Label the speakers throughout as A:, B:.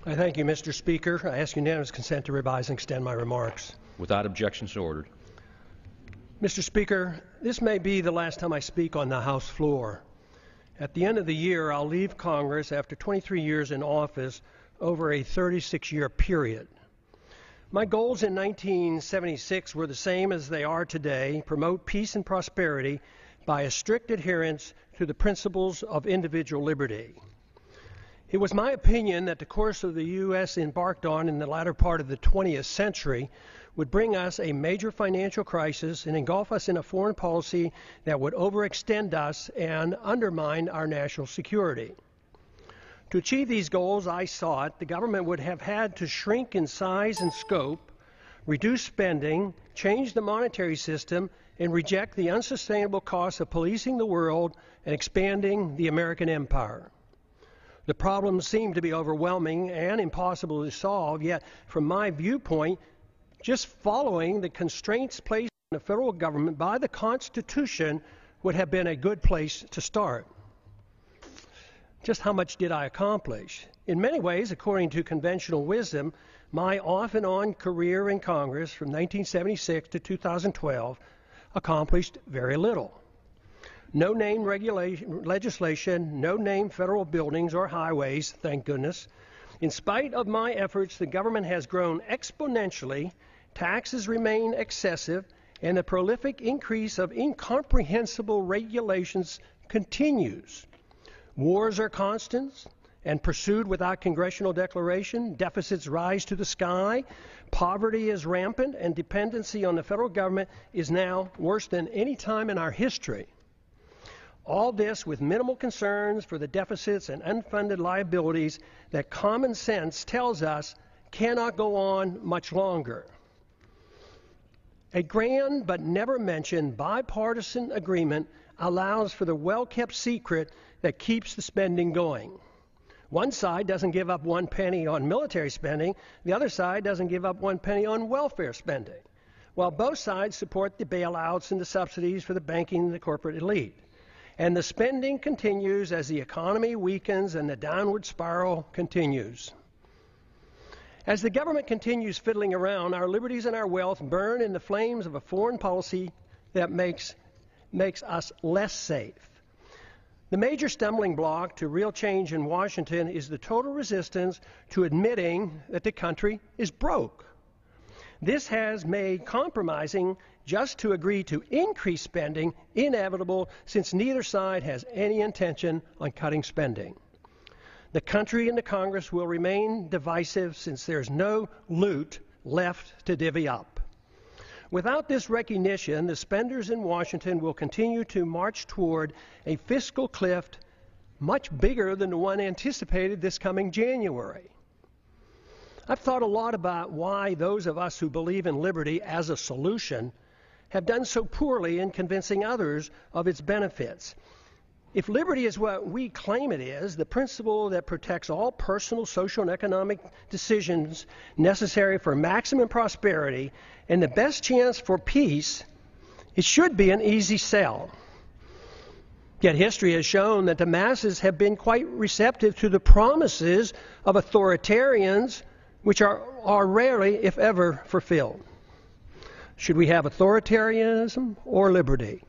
A: I thank you, Mr. Speaker. I ask unanimous consent to revise and extend my remarks.
B: Without objection, so ordered.
A: Mr. Speaker, this may be the last time I speak on the House floor. At the end of the year, I'll leave Congress after 23 years in office over a 36-year period. My goals in 1976 were the same as they are today: promote peace and prosperity by a strict adherence to the principles of individual liberty. It was my opinion that the course of the U.S. embarked on in the latter part of the 20th century would bring us a major financial crisis and engulf us in a foreign policy that would overextend us and undermine our national security. To achieve these goals, I sought the government would have had to shrink in size and scope, reduce spending, change the monetary system, and reject the unsustainable costs of policing the world and expanding the American empire. The problems seem to be overwhelming and impossible to solve, yet from my viewpoint, just following the constraints placed on the federal government by the Constitution would have been a good place to start. Just how much did I accomplish? In many ways, according to conventional wisdom, my off and on career in Congress from 1976 to 2012 accomplished very little. No name legislation, no name federal buildings or highways, thank goodness. In spite of my efforts, the government has grown exponentially, taxes remain excessive, and the prolific increase of incomprehensible regulations continues. Wars are constant and pursued without congressional declaration. Deficits rise to the sky. Poverty is rampant, and dependency on the federal government is now worse than any time in our history. All this with minimal concerns for the deficits and unfunded liabilities that common sense tells us cannot go on much longer. A grand but never mentioned bipartisan agreement allows for the well-kept secret that keeps the spending going. One side doesn't give up 1 penny on military spending, the other side doesn't give up 1 penny on welfare spending, while both sides support the bailouts and the subsidies for the banking and the corporate elite. And the spending continues as the economy weakens and the downward spiral continues. As the government continues fiddling around, our liberties and our wealth burn in the flames of a foreign policy that makes us less safe. The major stumbling block to real change in Washington is the total resistance to admitting that the country is broke. This has made compromising just to agree to increase spending inevitable, since neither side has any intention on cutting spending. The country and the Congress will remain divisive since there's no loot left to divvy up. Without this recognition, the spenders in Washington will continue to march toward a fiscal cliff much bigger than the one anticipated this coming January. I've thought a lot about why those of us who believe in liberty as a solution have done so poorly in convincing others of its benefits. If liberty is what we claim it is, the principle that protects all personal, social, and economic decisions necessary for maximum prosperity and the best chance for peace, it should be an easy sell. Yet history has shown that the masses have been quite receptive to the promises of authoritarians, which are rarely, if ever, fulfilled. Should we have authoritarianism or liberty?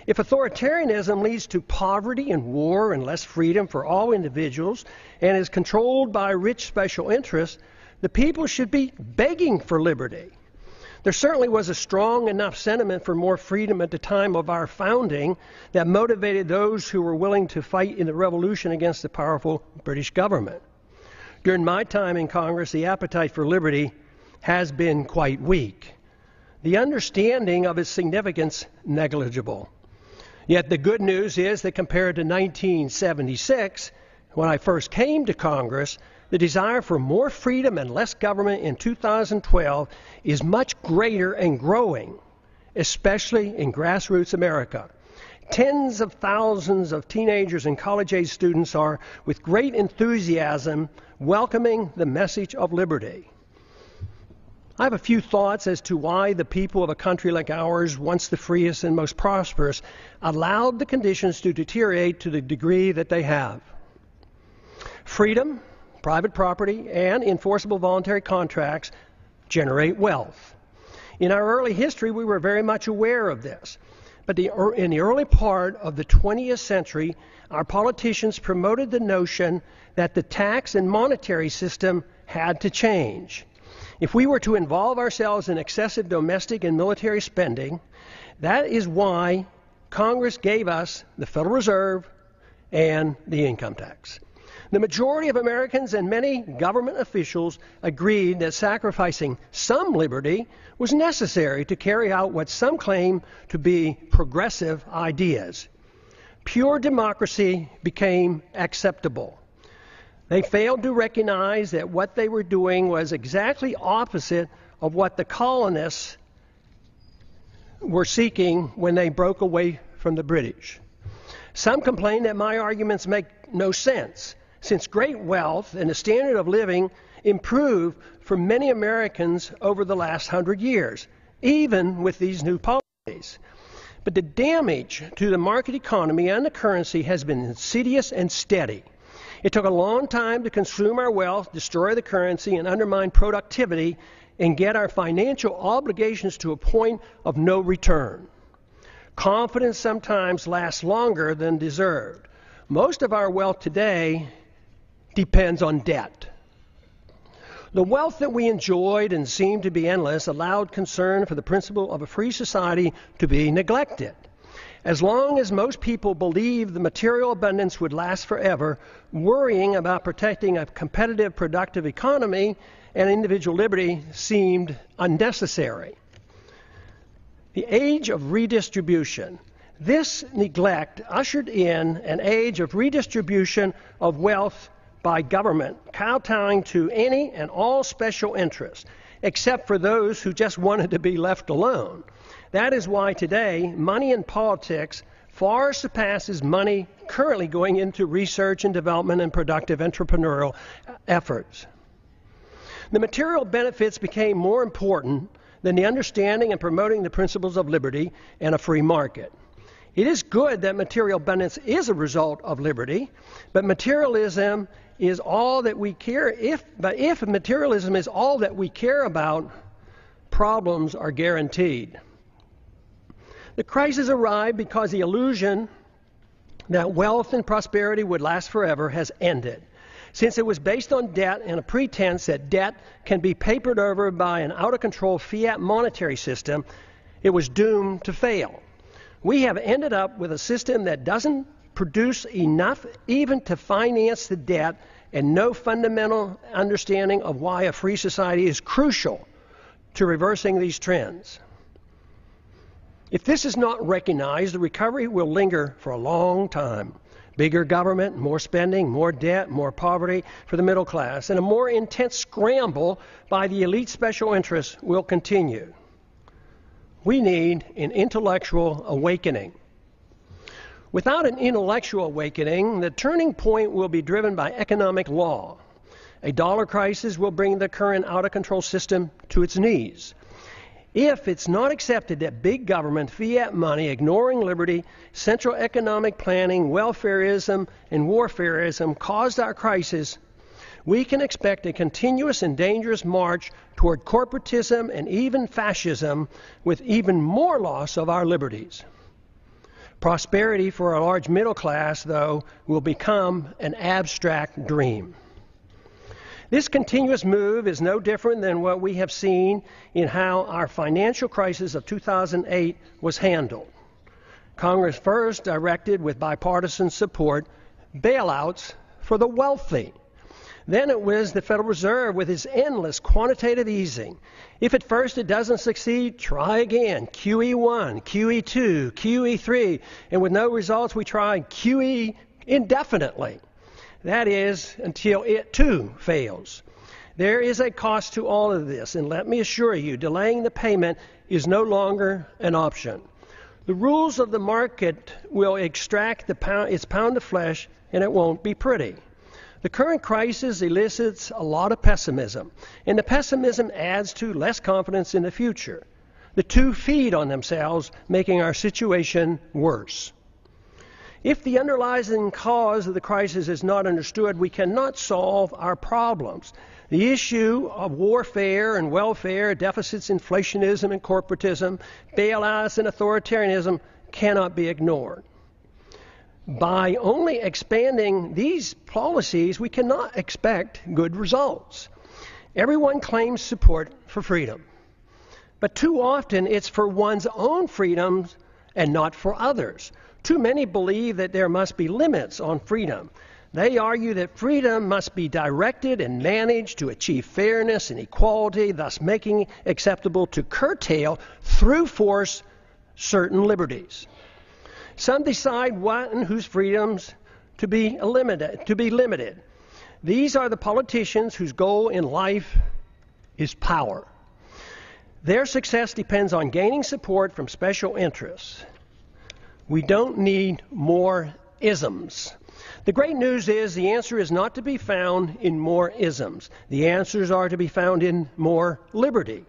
A: If authoritarianism leads to poverty and war and less freedom for all individuals and is controlled by rich special interests, the people should be begging for liberty. There certainly was a strong enough sentiment for more freedom at the time of our founding that motivated those who were willing to fight in the revolution against the powerful British government. During my time in Congress, the appetite for liberty has been quite weak. The understanding of its significance negligible. Yet the good news is that compared to 1976, when I first came to Congress, the desire for more freedom and less government in 2012 is much greater and growing, especially in grassroots America. Tens of thousands of teenagers and college-age students are, with great enthusiasm, welcoming the message of liberty. I have a few thoughts as to why the people of a country like ours, once the freest and most prosperous, allowed the conditions to deteriorate to the degree that they have. Freedom, private property, and enforceable voluntary contracts generate wealth. In our early history, we were very much aware of this. But in the early part of the 20th century, our politicians promoted the notion that the tax and monetary system had to change. If we were to involve ourselves in excessive domestic and military spending, that is why Congress gave us the Federal Reserve and the income tax. The majority of Americans and many government officials agreed that sacrificing some liberty was necessary to carry out what some claim to be progressive ideas. Pure democracy became acceptable. They failed to recognize that what they were doing was exactly opposite of what the colonists were seeking when they broke away from the British. Some complain that my arguments make no sense, since great wealth and the standard of living improved for many Americans over the last 100 years, even with these new policies. But the damage to the market economy and the currency has been insidious and steady. It took a long time to consume our wealth, destroy the currency, and undermine productivity, and get our financial obligations to a point of no return. Confidence sometimes lasts longer than deserved. Most of our wealth today depends on debt. The wealth that we enjoyed and seemed to be endless allowed concern for the principle of a free society to be neglected. As long as most people believed the material abundance would last forever, worrying about protecting a competitive, productive economy and individual liberty seemed unnecessary. The age of redistribution. This neglect ushered in an age of redistribution of wealth by government, kowtowing to any and all special interests, except for those who just wanted to be left alone. That is why today, money in politics far surpasses money currently going into research and development and productive entrepreneurial efforts. The material benefits became more important than the understanding and promoting the principles of liberty and a free market. It is good that material abundance is a result of liberty, but materialism is all that we care. If materialism is all that we care about, problems are guaranteed. The crisis arrived because the illusion that wealth and prosperity would last forever has ended. Since it was based on debt and a pretense that debt can be papered over by an out-of-control fiat monetary system, it was doomed to fail. We have ended up with a system that doesn't produce enough even to finance the debt, and no fundamental understanding of why a free society is crucial to reversing these trends. If this is not recognized, the recovery will linger for a long time. Bigger government, more spending, more debt, more poverty for the middle class, and a more intense scramble by the elite special interests will continue. We need an intellectual awakening. Without an intellectual awakening, the turning point will be driven by economic law. A dollar crisis will bring the current out-of-control system to its knees. If it's not accepted that big government, fiat money, ignoring liberty, central economic planning, welfareism, and warfareism caused our crisis, we can expect a continuous and dangerous march toward corporatism and even fascism, with even more loss of our liberties. Prosperity for a large middle class, though, will become an abstract dream. This continuous move is no different than what we have seen in how our financial crisis of 2008 was handled. Congress first directed, with bipartisan support, bailouts for the wealthy. Then it was the Federal Reserve with its endless quantitative easing. If at first it doesn't succeed, try again. QE1, QE2, QE3, and with no results, we try QE indefinitely. That is, until it too fails. There is a cost to all of this, and let me assure you, delaying the payment is no longer an option. The rules of the market will extract its pound of flesh, and it won't be pretty. The current crisis elicits a lot of pessimism, and the pessimism adds to less confidence in the future. The two feed on themselves, making our situation worse. If the underlying cause of the crisis is not understood, we cannot solve our problems. The issue of warfare and welfare, deficits, inflationism and corporatism, bailouts and authoritarianism cannot be ignored. By only expanding these policies, we cannot expect good results. Everyone claims support for freedom, but too often it's for one's own freedoms and not for others. Too many believe that there must be limits on freedom. They argue that freedom must be directed and managed to achieve fairness and equality, thus making it acceptable to curtail through force certain liberties. Some decide what and whose freedoms to be limited. These are the politicians whose goal in life is power. Their success depends on gaining support from special interests. We don't need more isms. The great news is the answer is not to be found in more isms. The answers are to be found in more liberty,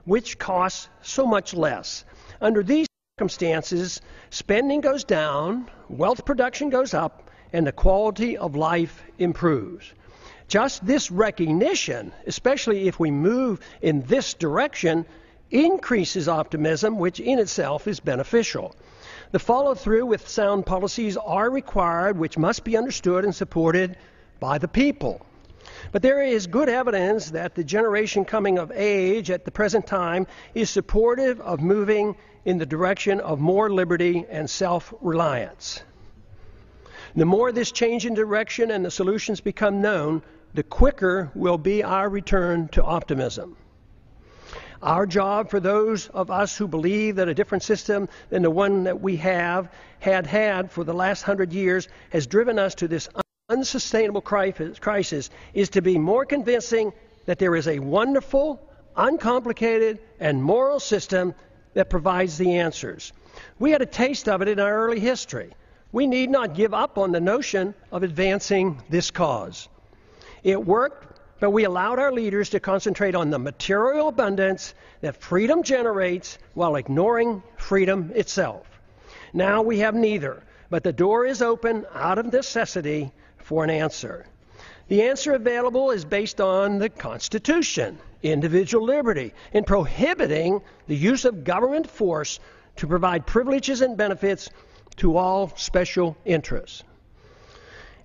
A: which costs so much less. Under these circumstances, spending goes down, wealth production goes up, and the quality of life improves. Just this recognition, especially if we move in this direction, increases optimism, which in itself is beneficial. The follow-through with sound policies are required, which must be understood and supported by the people. But there is good evidence that the generation coming of age at the present time is supportive of moving in the direction of more liberty and self-reliance. The more this change in direction and the solutions become known, the quicker will be our return to optimism. Our job for those of us who believe that a different system than the one that we had for the last 100 years has driven us to this unsustainable crisis is to be more convincing that there is a wonderful, uncomplicated, and moral system that provides the answers. We had a taste of it in our early history. We need not give up on the notion of advancing this cause. It worked, but we allowed our leaders to concentrate on the material abundance that freedom generates while ignoring freedom itself. Now we have neither, but the door is open out of necessity for an answer. The answer available is based on the Constitution, individual liberty, in prohibiting the use of government force to provide privileges and benefits to all special interests.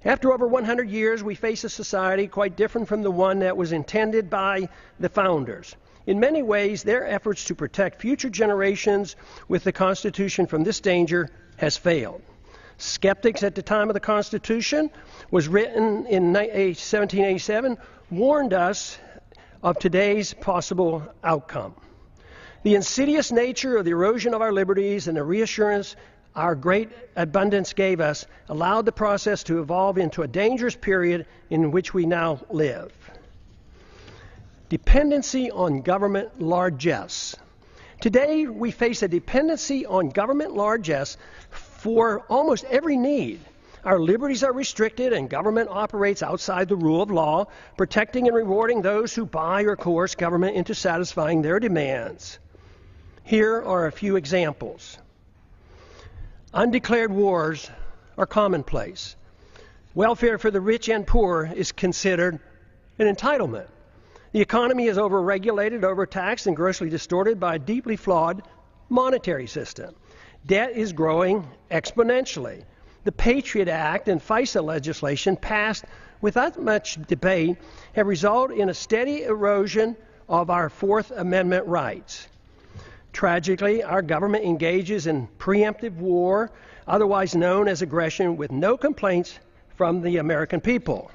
A: After over 100 years, we face a society quite different from the one that was intended by the founders. In many ways, their efforts to protect future generations with the Constitution from this danger has failed. Skeptics at the time of the Constitution, was written in 1787, warned us of today's possible outcome. The insidious nature of the erosion of our liberties and the reassurance our great abundance gave us allowed the process to evolve into a dangerous period in which we now live. Dependency on government largesse. Today, we face a dependency on government largesse for almost every need. Our liberties are restricted and government operates outside the rule of law, protecting and rewarding those who buy or coerce government into satisfying their demands. Here are a few examples. Undeclared wars are commonplace. Welfare for the rich and poor is considered an entitlement. The economy is overregulated, overtaxed, and grossly distorted by a deeply flawed monetary system. Debt is growing exponentially. The Patriot Act and FISA legislation passed without much debate have resulted in a steady erosion of our Fourth Amendment rights. Tragically, our government engages in preemptive war, otherwise known as aggression, with no complaints from the American people.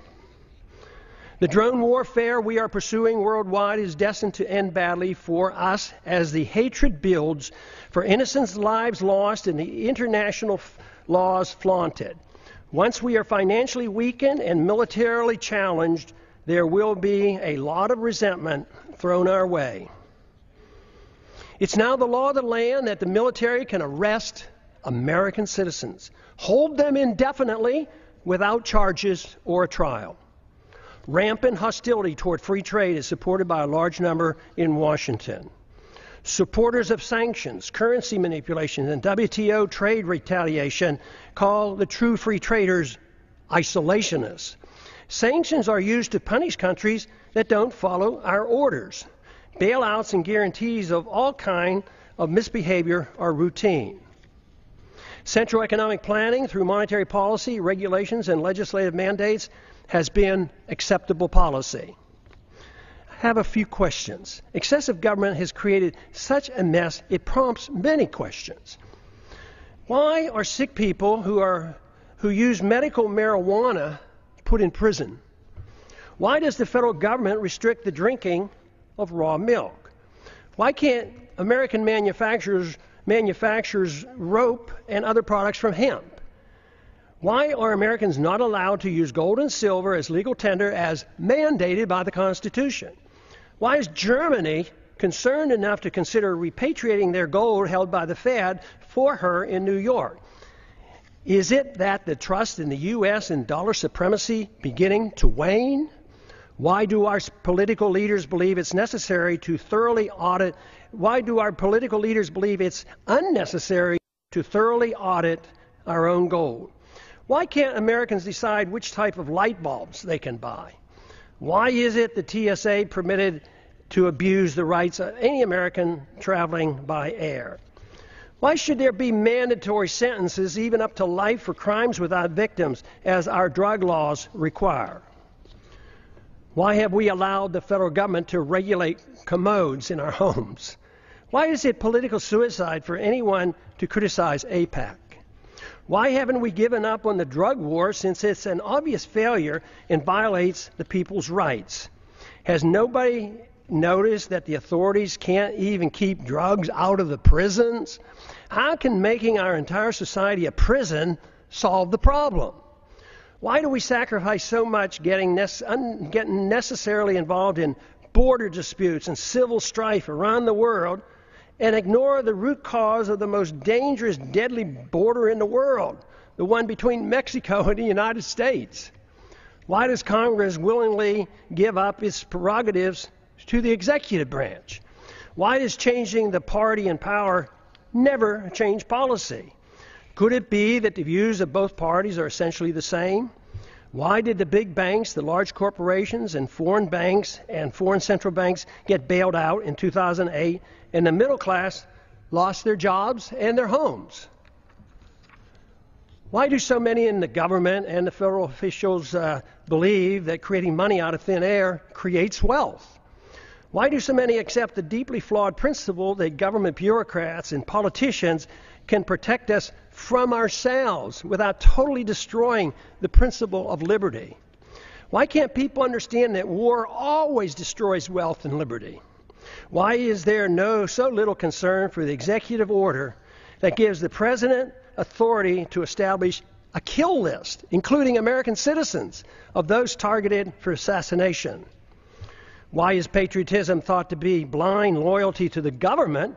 A: The drone warfare we are pursuing worldwide is destined to end badly for us as the hatred builds, for innocent lives lost and the international laws flaunted. Once we are financially weakened and militarily challenged, there will be a lot of resentment thrown our way. It's now the law of the land that the military can arrest American citizens, hold them indefinitely without charges or a trial. Rampant hostility toward free trade is supported by a large number in Washington. Supporters of sanctions, currency manipulation, and WTO trade retaliation call the true free traders isolationists. Sanctions are used to punish countries that don't follow our orders. Bailouts and guarantees of all kinds of misbehavior are routine. Central economic planning through monetary policy, regulations, and legislative mandates has been acceptable policy. I have a few questions. Excessive government has created such a mess, it prompts many questions. Why are sick people who use medical marijuana put in prison? Why does the federal government restrict the drinking of raw milk? Why can't American manufacturers rope and other products from hemp? Why are Americans not allowed to use gold and silver as legal tender as mandated by the Constitution? Why is Germany concerned enough to consider repatriating their gold held by the Fed for her in New York? Is it that the trust in the U.S. and dollar supremacy beginning to wane? Why do our political leaders believe it's necessary to thoroughly audit? Why do our political leaders believe it's unnecessary to thoroughly audit our own gold? Why can't Americans decide which type of light bulbs they can buy? Why is it the TSA permitted to abuse the rights of any American traveling by air? Why should there be mandatory sentences, even up to life, for crimes without victims, as our drug laws require? Why have we allowed the federal government to regulate commodes in our homes? Why is it political suicide for anyone to criticize AIPAC? Why haven't we given up on the drug war, since it's an obvious failure and violates the people's rights? Has nobody noticed that the authorities can't even keep drugs out of the prisons? How can making our entire society a prison solve the problem? Why do we sacrifice so much getting necessarily involved in border disputes and civil strife around the world and ignore the root cause of the most dangerous, deadly border in the world, the one between Mexico and the United States? Why does Congress willingly give up its prerogatives to the executive branch? Why does changing the party in power never change policy? Could it be that the views of both parties are essentially the same? Why did the big banks, the large corporations, and foreign banks and foreign central banks get bailed out in 2008, and the middle class lost their jobs and their homes? Why do so many in the government and the federal officials believe that creating money out of thin air creates wealth? Why do so many accept the deeply flawed principle that government bureaucrats and politicians can protect us from ourselves without totally destroying the principle of liberty? Why can't people understand that war always destroys wealth and liberty? Why is there so little concern for the executive order that gives the president authority to establish a kill list, including American citizens, of those targeted for assassination? Why is patriotism thought to be blind loyalty to the government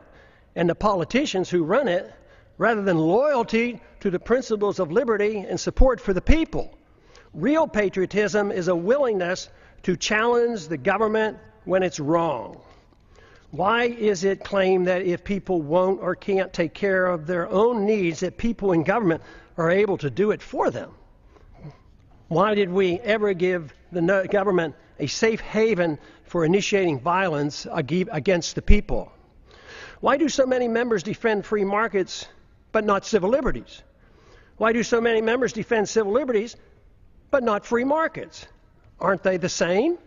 A: and the politicians who run it, rather than loyalty to the principles of liberty and support for the people? Real patriotism is a willingness to challenge the government when it's wrong. Why is it claimed that if people won't or can't take care of their own needs, that people in government are able to do it for them? Why did we ever give the government a safe haven for initiating violence against the people? Why do so many members defend free markets but not civil liberties? Why do so many members defend civil liberties but not free markets? Aren't they the same?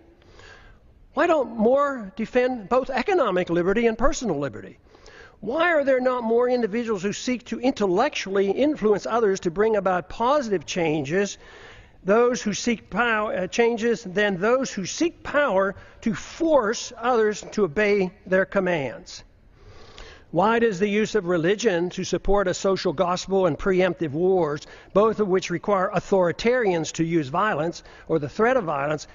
A: Why don't more defend both economic liberty and personal liberty? Why are there not more individuals who seek to intellectually influence others to bring about positive changes, those who seek changes, than those who seek power to force others to obey their commands? Why does the use of religion to support a social gospel and preemptive wars, both of which require authoritarians to use violence or the threat of violence,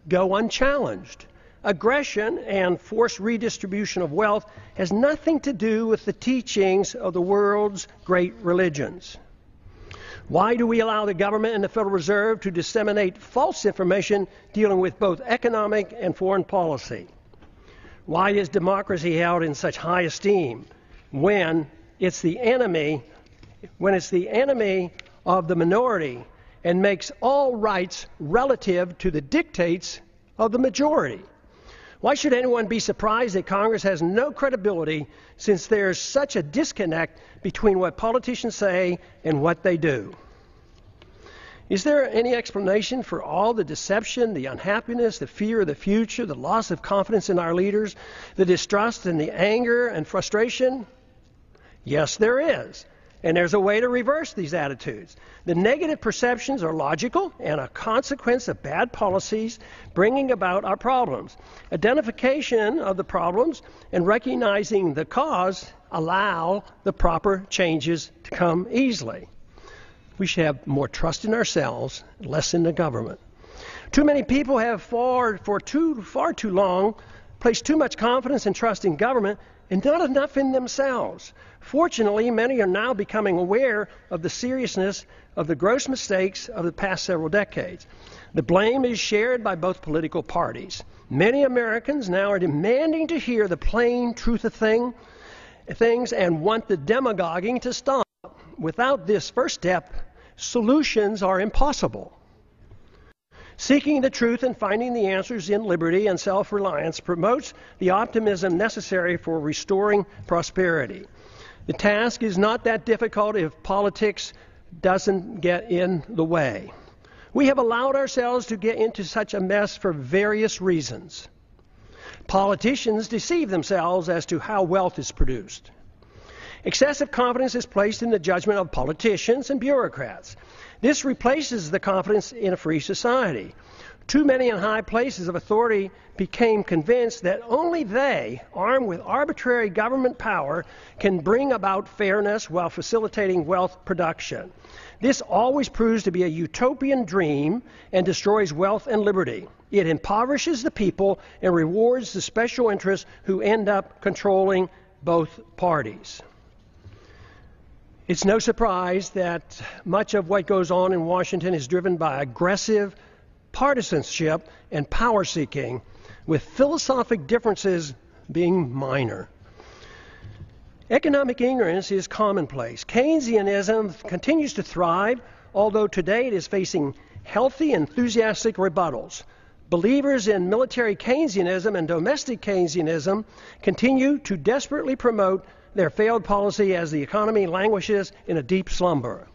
A: go unchallenged? Aggression and forced redistribution of wealth has nothing to do with the teachings of the world's great religions. Why do we allow the government and the Federal Reserve to disseminate false information dealing with both economic and foreign policy? Why is democracy held in such high esteem when it's the enemy of the minority and makes all rights relative to the dictates of the majority? Why should anyone be surprised that Congress has no credibility since there's such a disconnect between what politicians say and what they do? Is there any explanation for all the deception, the unhappiness, the fear of the future, the loss of confidence in our leaders, the distrust and the anger and frustration? Yes, there is. And there's a way to reverse these attitudes. The negative perceptions are logical and a consequence of bad policies bringing about our problems. Identification of the problems and recognizing the cause allow the proper changes to come easily. We should have more trust in ourselves, less in the government. Too many people have far too long placed too much confidence and trust in government and not enough in themselves. Fortunately, many are now becoming aware of the seriousness of the gross mistakes of the past several decades. The blame is shared by both political parties. Many Americans now are demanding to hear the plain truth of things and want the demagoguing to stop. Without this first step, solutions are impossible. Seeking the truth and finding the answers in liberty and self-reliance promotes the optimism necessary for restoring prosperity. The task is not that difficult if politics doesn't get in the way. We have allowed ourselves to get into such a mess for various reasons. Politicians deceive themselves as to how wealth is produced. Excessive confidence is placed in the judgment of politicians and bureaucrats. This replaces the confidence in a free society. Too many in high places of authority became convinced that only they, armed with arbitrary government power, can bring about fairness while facilitating wealth production. This always proves to be a utopian dream and destroys wealth and liberty. It impoverishes the people and rewards the special interests who end up controlling both parties. It's no surprise that much of what goes on in Washington is driven by aggressive partisanship and power-seeking, with philosophic differences being minor. Economic ignorance is commonplace. Keynesianism continues to thrive, although today it is facing healthy, enthusiastic rebuttals. Believers in military Keynesianism and domestic Keynesianism continue to desperately promote their failed policy as the economy languishes in a deep slumber.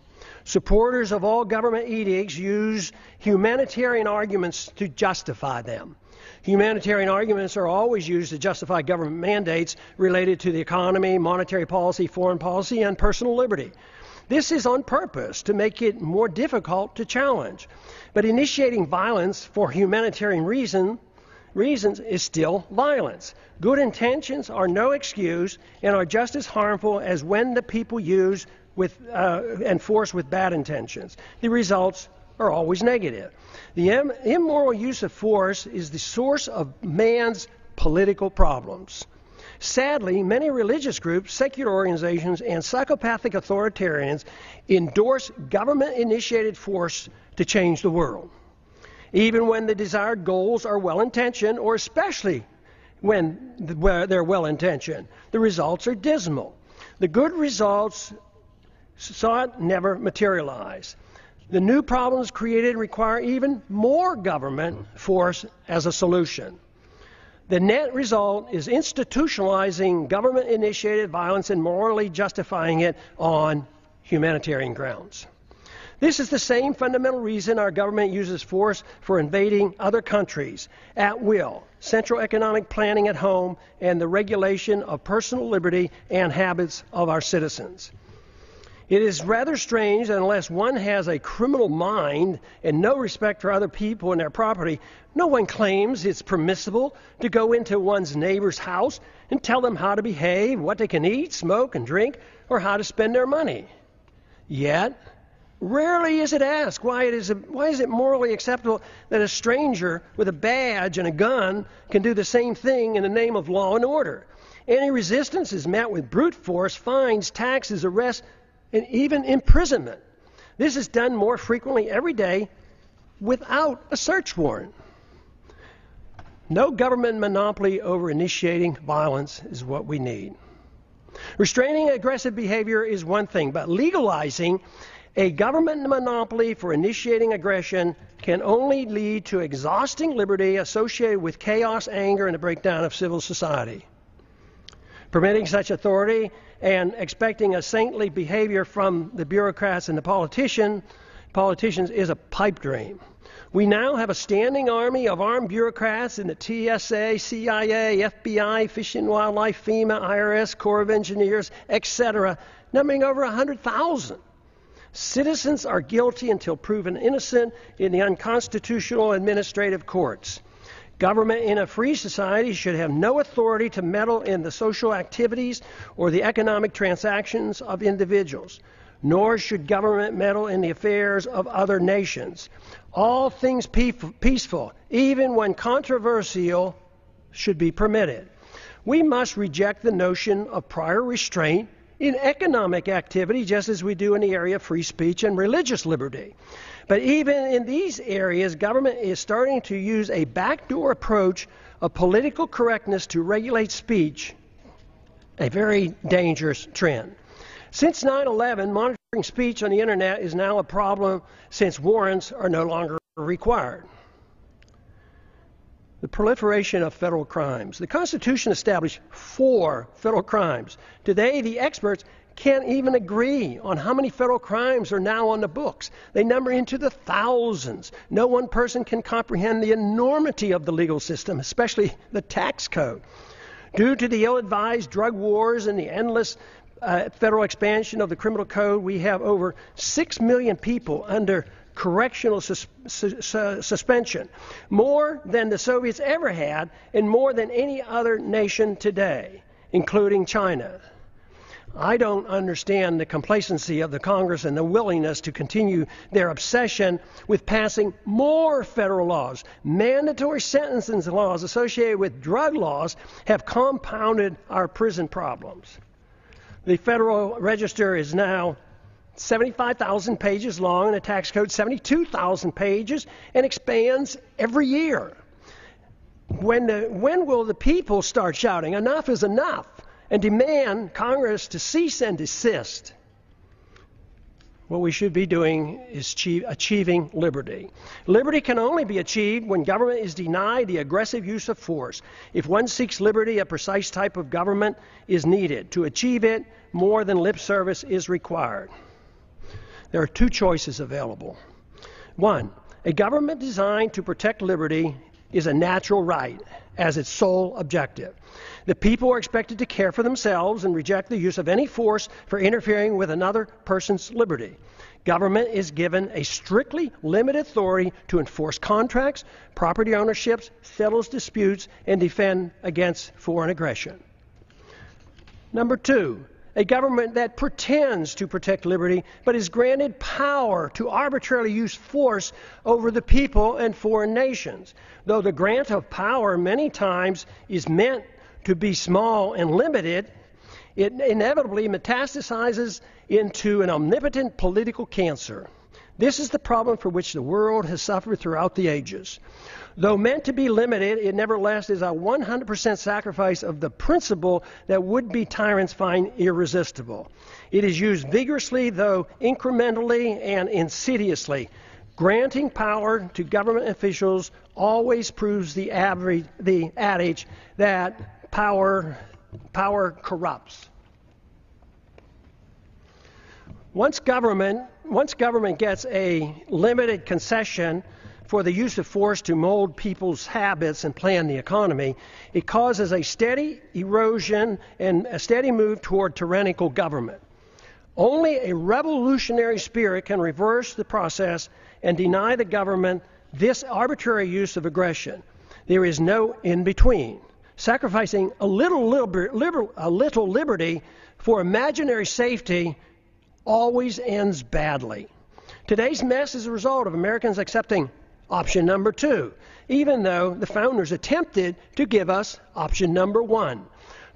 A: Supporters of all government edicts use humanitarian arguments to justify them. Humanitarian arguments are always used to justify government mandates related to the economy, monetary policy, foreign policy, and personal liberty. This is on purpose to make it more difficult to challenge. But initiating violence for humanitarian reasons is still violence. Good intentions are no excuse and are just as harmful as when the people use and force with bad intentions. The results are always negative. The immoral use of force is the source of man's political problems. Sadly, many religious groups, secular organizations, and psychopathic authoritarians endorse government-initiated force to change the world. Even when the desired goals are well-intentioned, or especially when they're well-intentioned, the results are dismal. The good results sought never materialize. The new problems created require even more government force as a solution. The net result is institutionalizing government-initiated violence and morally justifying it on humanitarian grounds. This is the same fundamental reason our government uses force for invading other countries at will, central economic planning at home, and the regulation of personal liberty and habits of our citizens. It is rather strange that unless one has a criminal mind and no respect for other people and their property, no one claims it's permissible to go into one's neighbor's house and tell them how to behave, what they can eat, smoke, and drink, or how to spend their money. Yet, rarely is it asked why is it morally acceptable that a stranger with a badge and a gun can do the same thing in the name of law and order. Any resistance is met with brute force, fines, taxes, arrests, and even imprisonment. This is done more frequently every day without a search warrant. No government monopoly over initiating violence is what we need. Restraining aggressive behavior is one thing, but legalizing a government monopoly for initiating aggression can only lead to exhausting liberty associated with chaos, anger, and a breakdown of civil society. Permitting such authority and expecting a saintly behavior from the bureaucrats and the politicians is a pipe dream. We now have a standing army of armed bureaucrats in the TSA, CIA, FBI, Fish and Wildlife, FEMA, IRS, Corps of Engineers, etc., numbering over 100,000. Citizens are guilty until proven innocent in the unconstitutional administrative courts. Government in a free society should have no authority to meddle in the social activities or the economic transactions of individuals, nor should government meddle in the affairs of other nations. All things peaceful, even when controversial, should be permitted. We must reject the notion of prior restraint in economic activity, just as we do in the area of free speech and religious liberty. But even in these areas, government is starting to use a backdoor approach of political correctness to regulate speech, a very dangerous trend. Since 9/11, monitoring speech on the internet is now a problem since warrants are no longer required. The proliferation of federal crimes. The Constitution established 4 federal crimes. Today, the experts can't even agree on how many federal crimes are now on the books. They number into the thousands. No one person can comprehend the enormity of the legal system, especially the tax code. Due to the ill-advised drug wars and the endless federal expansion of the criminal code, we have over 6 million people under correctional suspension, more than the Soviets ever had and more than any other nation today, including China. I don't understand the complacency of the Congress and the willingness to continue their obsession with passing more federal laws. Mandatory sentencing laws associated with drug laws have compounded our prison problems. The Federal Register is now 75,000 pages long, and the tax code 72,000 pages, and expands every year. When will the people start shouting, enough is enough, and demand Congress to cease and desist? What we should be doing is achieving liberty. Liberty can only be achieved when government is denied the aggressive use of force. If one seeks liberty, a precise type of government is needed. To achieve it, more than lip service is required. There are 2 choices available. 1, a government designed to protect liberty is a natural right as its sole objective. The people are expected to care for themselves and reject the use of any force for interfering with another person's liberty. Government is given a strictly limited authority to enforce contracts, property ownerships, settle disputes, and defend against foreign aggression. Number 2, a government that pretends to protect liberty but is granted power to arbitrarily use force over the people and foreign nations. Though the grant of power many times is meant to be small and limited, it inevitably metastasizes into an omnipotent political cancer. This is the problem for which the world has suffered throughout the ages. Though meant to be limited, it nevertheless is a 100% sacrifice of the principle that would-be tyrants find irresistible. It is used vigorously, though incrementally and insidiously. Granting power to government officials always proves the adage that power corrupts. Once government gets a limited concession for the use of force to mold people's habits and plan the economy, it causes a steady erosion and a steady move toward tyrannical government. Only a revolutionary spirit can reverse the process and deny the government this arbitrary use of aggression. There is no in-between. Sacrificing a little liberty for imaginary safety always ends badly. Today's mess is a result of Americans accepting option number 2, even though the founders attempted to give us option number 1.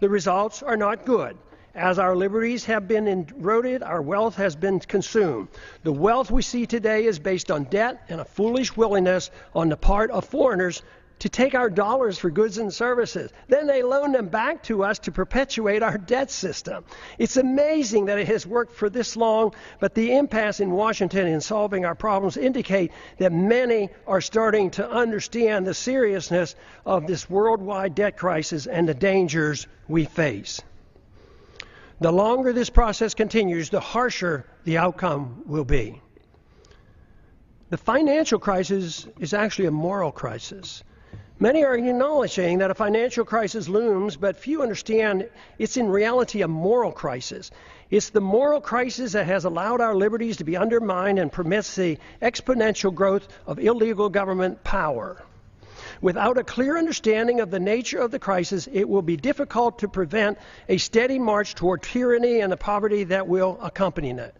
A: The results are not good. As our liberties have been eroded, our wealth has been consumed. The wealth we see today is based on debt and a foolish willingness on the part of foreigners to take our dollars for goods and services. Then they loan them back to us to perpetuate our debt system. It's amazing that it has worked for this long, but the impasse in Washington in solving our problems indicate that many are starting to understand the seriousness of this worldwide debt crisis and the dangers we face. The longer this process continues, the harsher the outcome will be. The financial crisis is actually a moral crisis. Many are acknowledging that a financial crisis looms, but few understand it's in reality a moral crisis. It's the moral crisis that has allowed our liberties to be undermined and permits the exponential growth of illegal government power. Without a clear understanding of the nature of the crisis, it will be difficult to prevent a steady march toward tyranny and the poverty that will accompany it.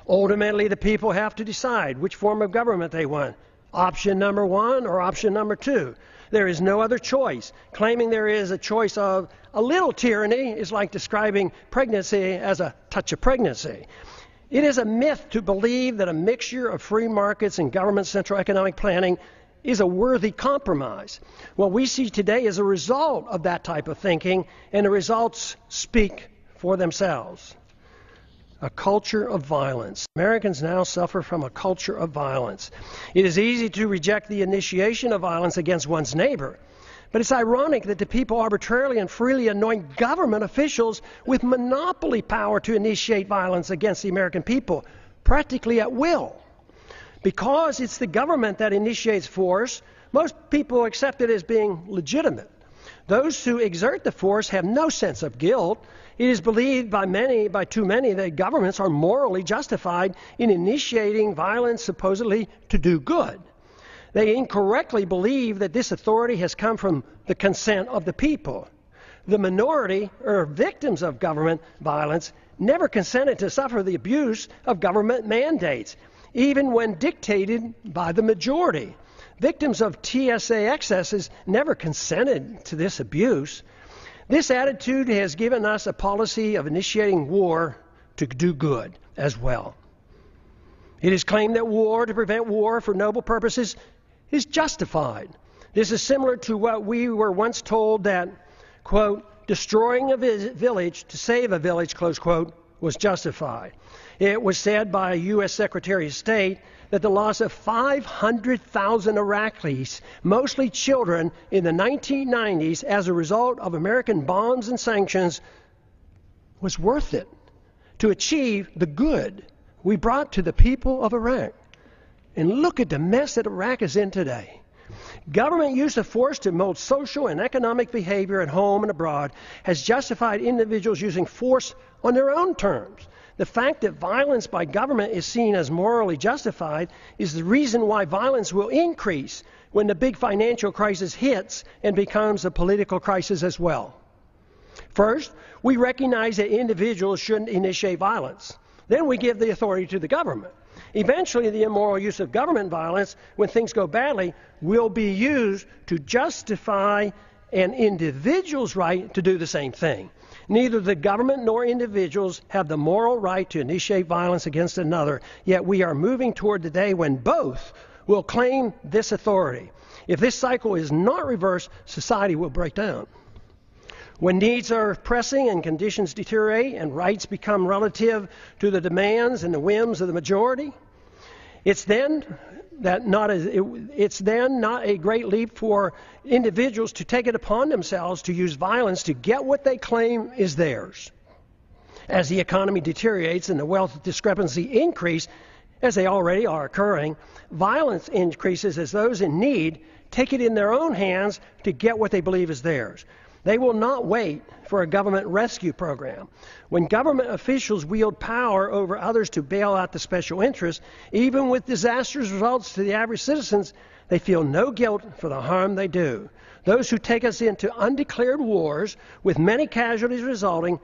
A: Ultimately, the people have to decide which form of government they want, option number 1 or option number 2. There is no other choice. Claiming there is a choice of a little tyranny is like describing pregnancy as a touch of pregnancy. It is a myth to believe that a mixture of free markets and government central economic planning is a worthy compromise. What we see today is a result of that type of thinking, and the results speak for themselves. A culture of violence. Americans now suffer from a culture of violence. It is easy to reject the initiation of violence against one's neighbor, but it's ironic that the people arbitrarily and freely anoint government officials with monopoly power to initiate violence against the American people, practically at will. Because it's the government that initiates force, most people accept it as being legitimate. Those who exert the force have no sense of guilt. It is believed by too many, that governments are morally justified in initiating violence supposedly to do good. They incorrectly believe that this authority has come from the consent of the people. The minority, or victims of government violence, never consented to suffer the abuse of government mandates, even when dictated by the majority. Victims of TSA excesses never consented to this abuse. This attitude has given us a policy of initiating war to do good as well. It is claimed that war to prevent war for noble purposes is justified. This is similar to what we were once told that, quote, destroying a village to save a village, close quote, was justified. It was said by a U.S. Secretary of State that the loss of 500,000 Iraqis, mostly children, in the 1990s as a result of American bombs and sanctions was worth it to achieve the good we brought to the people of Iraq. And look at the mess that Iraq is in today. Government use of force to mold social and economic behavior at home and abroad has justified individuals using force on their own terms. The fact that violence by government is seen as morally justified is the reason why violence will increase when the big financial crisis hits and becomes a political crisis as well. First, we recognize that individuals shouldn't initiate violence. Then we give the authority to the government. Eventually, the immoral use of government violence, when things go badly, will be used to justify an individual's right to do the same thing. Neither the government nor individuals have the moral right to initiate violence against another, yet we are moving toward the day when both will claim this authority. If this cycle is not reversed, society will break down. When needs are pressing and conditions deteriorate and rights become relative to the demands and the whims of the majority, it's then not a great leap for individuals to take it upon themselves to use violence to get what they claim is theirs. As the economy deteriorates and the wealth discrepancy increase, as they already are occurring, violence increases as those in need take it in their own hands to get what they believe is theirs. They will not wait for a government rescue program. When government officials wield power over others to bail out the special interests, even with disastrous results to the average citizens, they feel no guilt for the harm they do. Those who take us into undeclared wars, with many casualties resulting,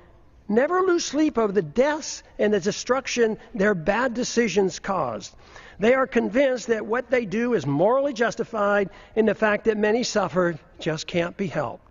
A: never lose sleep over the deaths and the destruction their bad decisions caused. They are convinced that what they do is morally justified, and the fact that many suffered just can't be helped.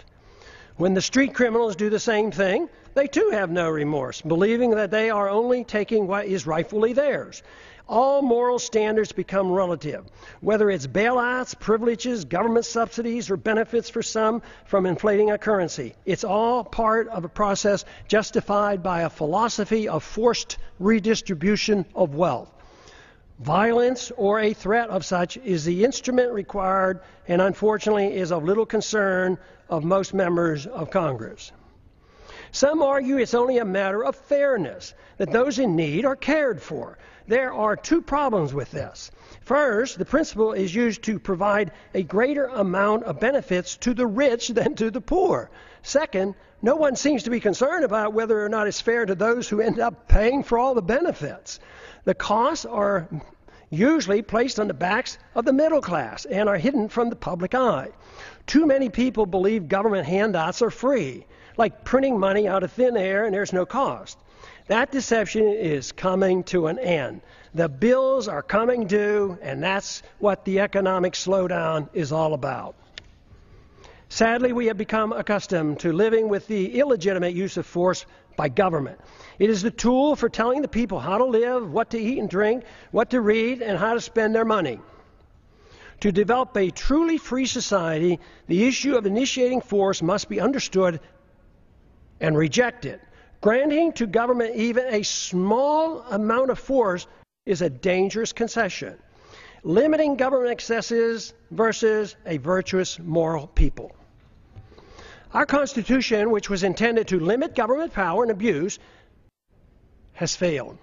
A: When the street criminals do the same thing, they too have no remorse, believing that they are only taking what is rightfully theirs. All moral standards become relative, whether it's bailouts, privileges, government subsidies, or benefits for some from inflating a currency. It's all part of a process justified by a philosophy of forced redistribution of wealth. Violence or a threat of such is the instrument required and unfortunately is of little concern of most members of Congress. Some argue it's only a matter of fairness, that those in need are cared for. There are two problems with this. First, the principle is used to provide a greater amount of benefits to the rich than to the poor. Second, no one seems to be concerned about whether or not it's fair to those who end up paying for all the benefits. The costs are usually placed on the backs of the middle class and are hidden from the public eye. Too many people believe government handouts are free, like printing money out of thin air and there's no cost. That deception is coming to an end. The bills are coming due, and that's what the economic slowdown is all about. Sadly, we have become accustomed to living with the illegitimate use of force by government. It is the tool for telling the people how to live, what to eat and drink, what to read, and how to spend their money. To develop a truly free society, the issue of initiating force must be understood and rejected. Granting to government even a small amount of force is a dangerous concession. Limiting government excesses versus a virtuous moral people. Our Constitution, which was intended to limit government power and abuse, has failed.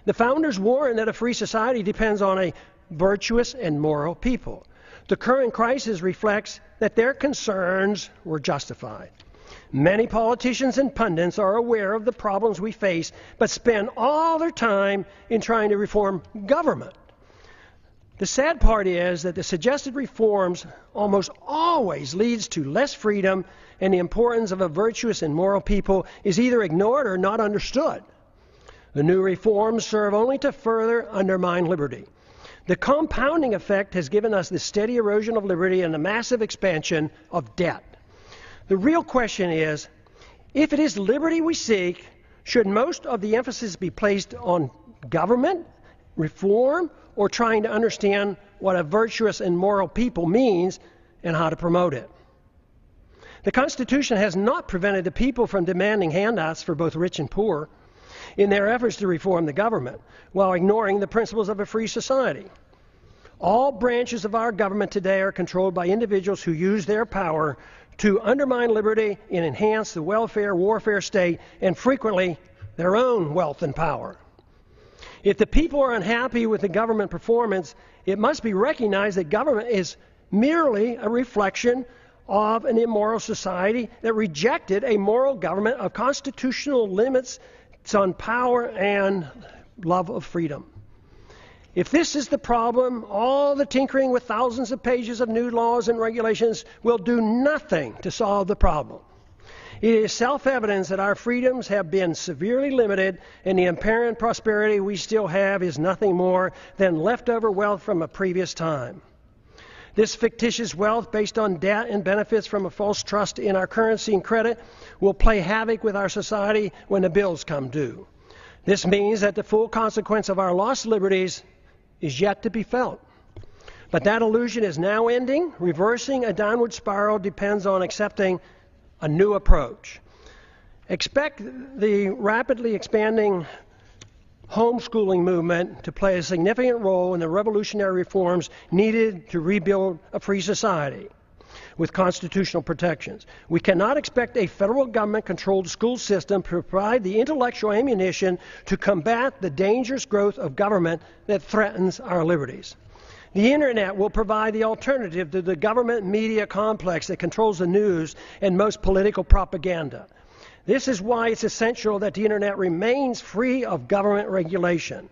A: The founders warned that a free society depends on a virtuous and moral people. The current crisis reflects that their concerns were justified. Many politicians and pundits are aware of the problems we face, but spend all their time in trying to reform government. The sad part is that the suggested reforms almost always leads to less freedom, and the importance of a virtuous and moral people is either ignored or not understood. The new reforms serve only to further undermine liberty. The compounding effect has given us the steady erosion of liberty and the massive expansion of debt. The real question is, if it is liberty we seek, should most of the emphasis be placed on government, reform, or trying to understand what a virtuous and moral people means and how to promote it? The Constitution has not prevented the people from demanding handouts for both rich and poor in their efforts to reform the government, while ignoring the principles of a free society. All branches of our government today are controlled by individuals who use their power to undermine liberty and enhance the welfare warfare state, and frequently their own wealth and power. If the people are unhappy with the government performance, it must be recognized that government is merely a reflection of an immoral society that rejected a moral government of constitutional limits on power and love of freedom. If this is the problem, all the tinkering with thousands of pages of new laws and regulations will do nothing to solve the problem. It is self-evident that our freedoms have been severely limited, and the apparent prosperity we still have is nothing more than leftover wealth from a previous time. This fictitious wealth, based on debt and benefits from a false trust in our currency and credit, will play havoc with our society when the bills come due. This means that the full consequence of our lost liberties is yet to be felt. But that illusion is now ending. Reversing a downward spiral depends on accepting a new approach. Expect the rapidly expanding homeschooling movement to play a significant role in the revolutionary reforms needed to rebuild a free society with constitutional protections. We cannot expect a federal government-controlled school system to provide the intellectual ammunition to combat the dangerous growth of government that threatens our liberties. The Internet will provide the alternative to the government media complex that controls the news and most political propaganda. This is why it's essential that the Internet remains free of government regulation.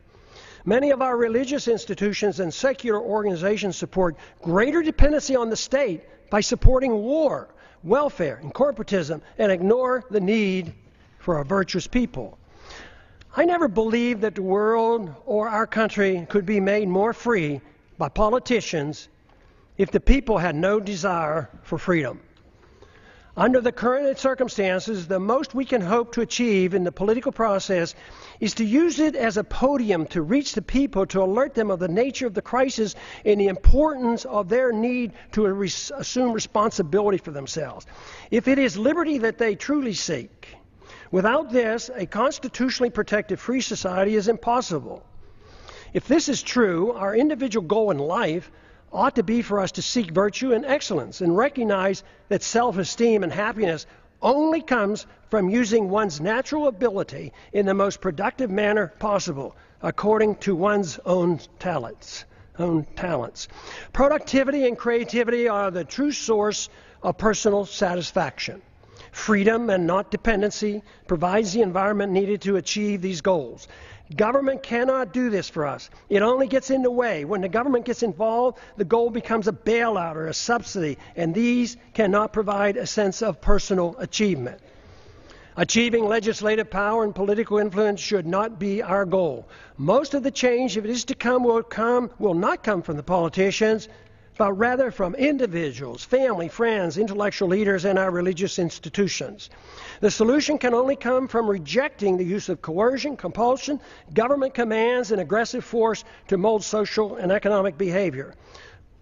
A: Many of our religious institutions and secular organizations support greater dependency on the state by supporting war, welfare, and corporatism, and ignore the need for a virtuous people. I never believed that the world or our country could be made more free by politicians if the people had no desire for freedom. Under the current circumstances, the most we can hope to achieve in the political process is to use it as a podium to reach the people, to alert them of the nature of the crisis and the importance of their need to assume responsibility for themselves. If it is liberty that they truly seek, without this, a constitutionally protected free society is impossible. If this is true, our individual goal in life ought to be for us to seek virtue and excellence and recognize that self-esteem and happiness only comes from using one's natural ability in the most productive manner possible, according to one's own talents. Productivity and creativity are the true source of personal satisfaction. Freedom and not dependency provides the environment needed to achieve these goals. Government cannot do this for us. It only gets in the way. When the government gets involved, the goal becomes a bailout or a subsidy, and these cannot provide a sense of personal achievement. Achieving legislative power and political influence should not be our goal. Most of the change, if it is to come, will not come from the politicians, but rather from individuals, family, friends, intellectual leaders, and our religious institutions. The solution can only come from rejecting the use of coercion, compulsion, government commands, and aggressive force to mold social and economic behavior.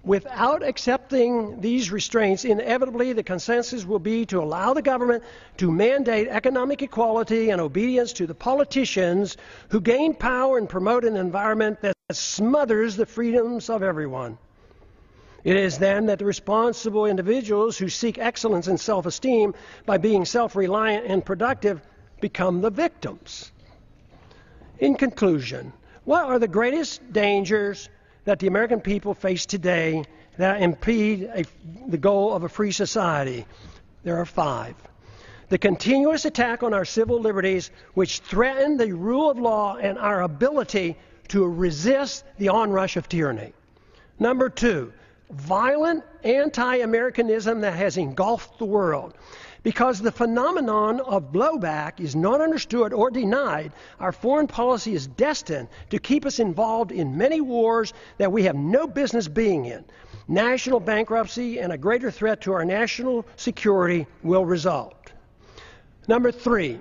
A: Without accepting these restraints, inevitably the consensus will be to allow the government to mandate economic equality and obedience to the politicians who gain power and promote an environment that smothers the freedoms of everyone. It is then that the responsible individuals who seek excellence and self-esteem by being self-reliant and productive become the victims. In conclusion, what are the greatest dangers that the American people face today that impede the goal of a free society? There are 5. The continuous attack on our civil liberties, which threaten the rule of law and our ability to resist the onrush of tyranny. Number 2, violent anti-Americanism that has engulfed the world. Because the phenomenon of blowback is not understood or denied, our foreign policy is destined to keep us involved in many wars that we have no business being in. National bankruptcy and a greater threat to our national security will result. Number 3,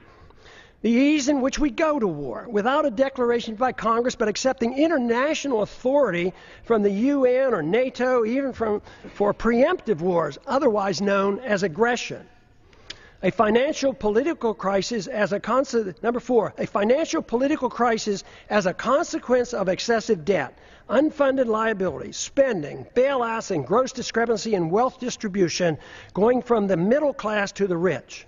A: the ease in which we go to war, without a declaration by Congress, but accepting international authority from the UN or NATO, even for preemptive wars, otherwise known as aggression. A financial political crisis as a Number 4, a financial political crisis as a consequence of excessive debt, unfunded liabilities, spending, bailouts, and gross discrepancy in wealth distribution, going from the middle class to the rich.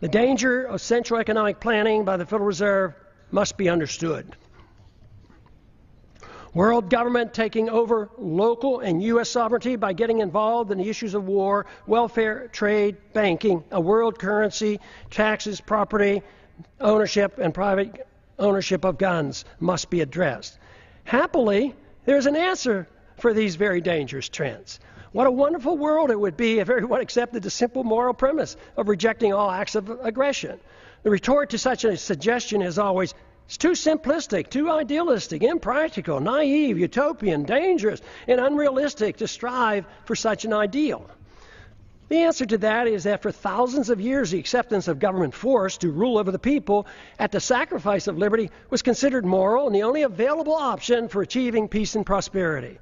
A: The danger of central economic planning by the Federal Reserve must be understood. World government taking over local and U.S. sovereignty by getting involved in the issues of war, welfare, trade, banking, a world currency, taxes, property, ownership, and private ownership of guns must be addressed. Happily, there's an answer for these very dangerous trends. What a wonderful world it would be if everyone accepted the simple moral premise of rejecting all acts of aggression. The retort to such a suggestion is always, it's too simplistic, too idealistic, impractical, naive, utopian, dangerous, and unrealistic to strive for such an ideal. The answer to that is that for thousands of years, the acceptance of government force to rule over the people at the sacrifice of liberty was considered moral and the only available option for achieving peace and prosperity.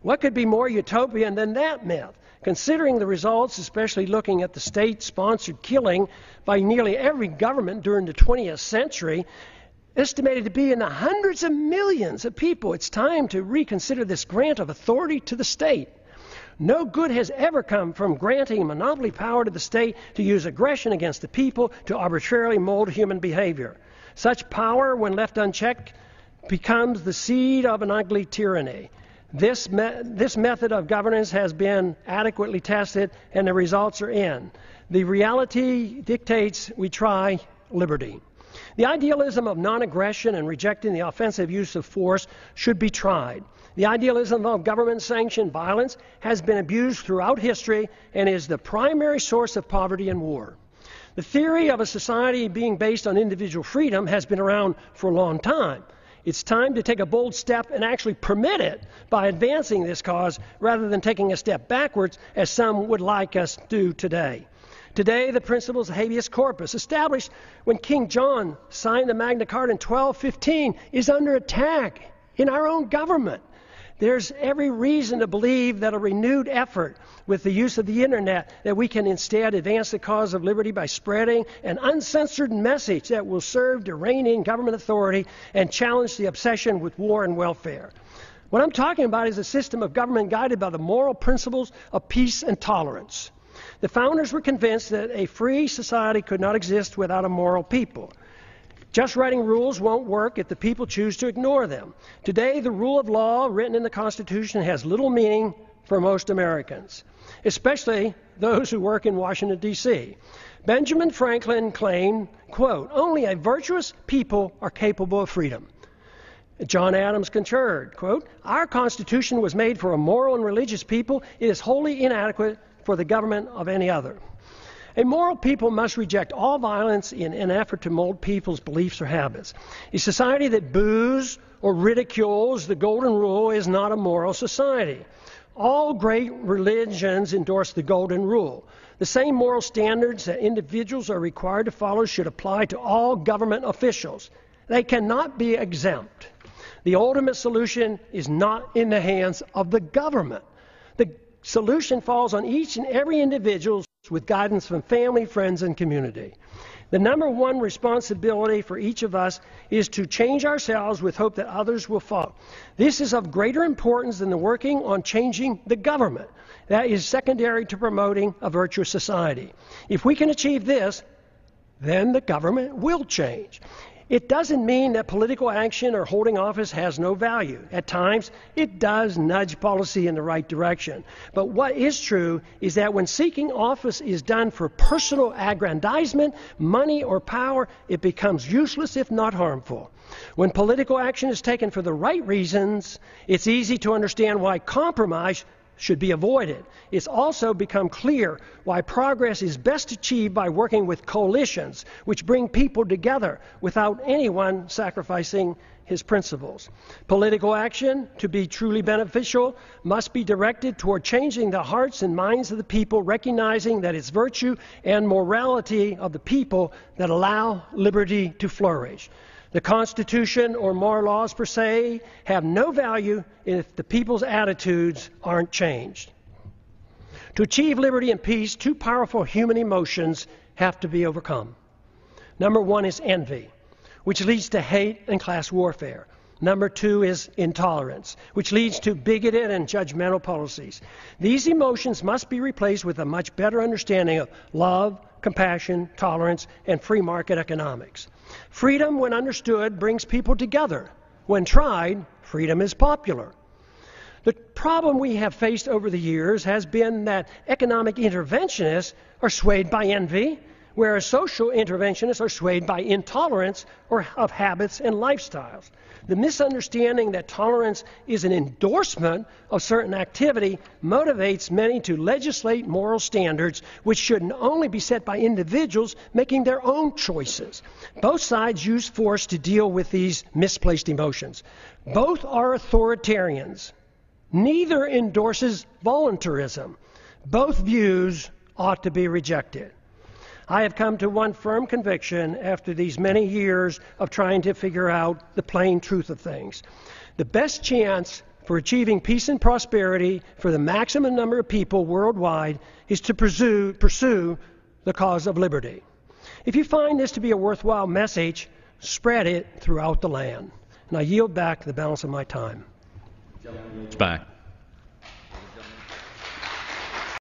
A: What could be more utopian than that myth? Considering the results, especially looking at the state-sponsored killing by nearly every government during the 20th century, estimated to be in the hundreds of millions of people, it's time to reconsider this grant of authority to the state. No good has ever come from granting monopoly power to the state to use aggression against the people to arbitrarily mold human behavior. Such power, when left unchecked, becomes the seed of an ugly tyranny. This method of governance has been adequately tested, and the results are in. The reality dictates we try liberty. The idealism of non-aggression and rejecting the offensive use of force should be tried. The idealism of government-sanctioned violence has been abused throughout history and is the primary source of poverty and war. The theory of a society being based on individual freedom has been around for a long time. It's time to take a bold step and actually permit it by advancing this cause rather than taking a step backwards as some would like us to do today. Today, the principles of habeas corpus, established when King John signed the Magna Carta in 1215, is under attack in our own government. There's every reason to believe that a renewed effort with the use of the internet, that we can instead advance the cause of liberty by spreading an uncensored message that will serve to rein in government authority and challenge the obsession with war and welfare. What I'm talking about is a system of government guided by the moral principles of peace and tolerance. The founders were convinced that a free society could not exist without a moral people. Just writing rules won't work if the people choose to ignore them. Today, the rule of law written in the Constitution has little meaning for most Americans, especially those who work in Washington, D.C. Benjamin Franklin claimed, quote, "Only a virtuous people are capable of freedom." John Adams concurred, quote, "Our Constitution was made for a moral and religious people. It is wholly inadequate for the government of any other." A moral people must reject all violence in an effort to mold people's beliefs or habits. A society that boos or ridicules the golden rule is not a moral society. All great religions endorse the golden rule. The same moral standards that individuals are required to follow should apply to all government officials. They cannot be exempt. The ultimate solution is not in the hands of the government. The solution falls on each and every individual with guidance from family, friends, and community. The number one responsibility for each of us is to change ourselves with hope that others will follow. This is of greater importance than the working on changing the government. That is secondary to promoting a virtuous society. If we can achieve this, then the government will change. It doesn't mean that political action or holding office has no value. At times, it does nudge policy in the right direction. But what is true is that when seeking office is done for personal aggrandizement, money, or power, it becomes useless if not harmful. When political action is taken for the right reasons, it's easy to understand why compromise should be avoided. It's also become clear why progress is best achieved by working with coalitions, which bring people together without anyone sacrificing his principles. Political action, to be truly beneficial, must be directed toward changing the hearts and minds of the people, recognizing that it's virtue and morality of the people that allow liberty to flourish. The Constitution or moral laws per se have no value if the people's attitudes aren't changed. To achieve liberty and peace, two powerful human emotions have to be overcome. Number one is envy, which leads to hate and class warfare. Number two is intolerance, which leads to bigoted and judgmental policies. These emotions must be replaced with a much better understanding of love, compassion, tolerance, and free market economics. Freedom, when understood, brings people together. When tried, freedom is popular. The problem we have faced over the years has been that economic interventionists are swayed by envy, whereas social interventionists are swayed by intolerance or of habits and lifestyles. The misunderstanding that tolerance is an endorsement of certain activity motivates many to legislate moral standards which should only be set by individuals making their own choices. Both sides use force to deal with these misplaced emotions. Both are authoritarians. Neither endorses voluntarism. Both views ought to be rejected. I have come to one firm conviction after these many years of trying to figure out the plain truth of things. The best chance for achieving peace and prosperity for the maximum number of people worldwide is to pursue the cause of liberty. If you find this to be a worthwhile message, spread it throughout the land. And I yield back the balance of my time.
B: It's back.